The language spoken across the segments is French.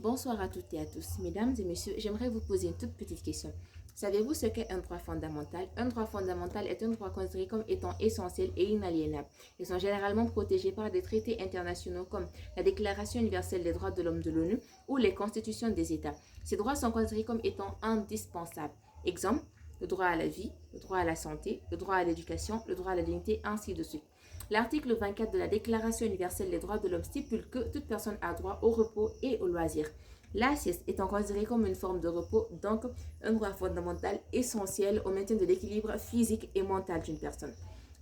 Bonsoir à toutes et à tous. Mesdames et messieurs, j'aimerais vous poser une toute petite question. Savez-vous ce qu'est un droit fondamental? Un droit fondamental est un droit considéré comme étant essentiel et inaliénable. Ils sont généralement protégés par des traités internationaux comme la Déclaration universelle des droits de l'homme de l'ONU ou les constitutions des États. Ces droits sont considérés comme étant indispensables. Exemple, le droit à la vie, le droit à la santé, le droit à l'éducation, le droit à la dignité, ainsi de suite. L'article 24 de la Déclaration universelle des droits de l'homme stipule que toute personne a droit au repos et au loisir. La sieste étant considérée comme une forme de repos, donc un droit fondamental essentiel au maintien de l'équilibre physique et mental d'une personne.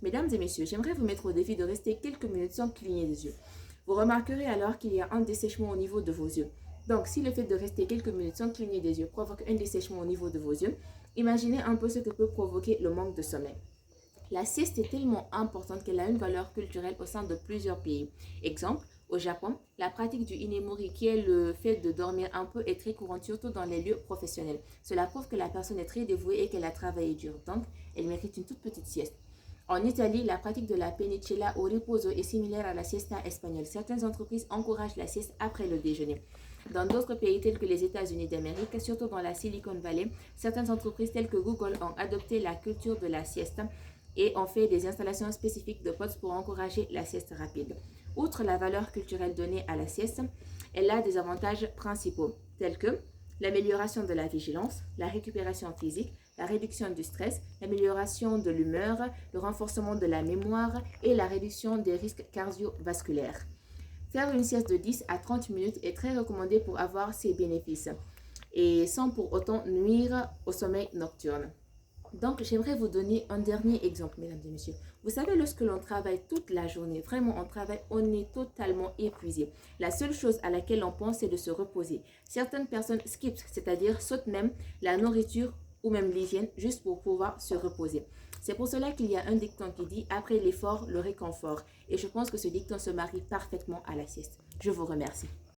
Mesdames et messieurs, j'aimerais vous mettre au défi de rester quelques minutes sans cligner des yeux. Vous remarquerez alors qu'il y a un dessèchement au niveau de vos yeux. Donc, si le fait de rester quelques minutes sans cligner des yeux provoque un dessèchement au niveau de vos yeux, imaginez un peu ce que peut provoquer le manque de sommeil. La sieste est tellement importante qu'elle a une valeur culturelle au sein de plusieurs pays. Exemple, au Japon, la pratique du inemori, qui est le fait de dormir un peu, est très courante, surtout dans les lieux professionnels. Cela prouve que la personne est très dévouée et qu'elle a travaillé dur, donc elle mérite une toute petite sieste. En Italie, la pratique de la penicella ou riposo est similaire à la siesta espagnole. Certaines entreprises encouragent la sieste après le déjeuner. Dans d'autres pays tels que les États-Unis d'Amérique, surtout dans la Silicon Valley, certaines entreprises telles que Google ont adopté la culture de la siesta et ont fait des installations spécifiques de pods pour encourager la sieste rapide. Outre la valeur culturelle donnée à la sieste, elle a des avantages principaux tels que l'amélioration de la vigilance, la récupération physique, la réduction du stress, l'amélioration de l'humeur, le renforcement de la mémoire et la réduction des risques cardiovasculaires. Faire une sieste de 10 à 30 minutes est très recommandé pour avoir ces bénéfices et sans pour autant nuire au sommeil nocturne. Donc, j'aimerais vous donner un dernier exemple, mesdames et messieurs. Vous savez, lorsque l'on travaille toute la journée, vraiment on travaille, on est totalement épuisé. La seule chose à laquelle on pense, c'est de se reposer. Certaines personnes skippent, c'est-à-dire sautent même la nourriture ou même l'hygiène juste pour pouvoir se reposer. C'est pour cela qu'il y a un dicton qui dit « Après l'effort, le réconfort ». Et je pense que ce dicton se marie parfaitement à la sieste. Je vous remercie.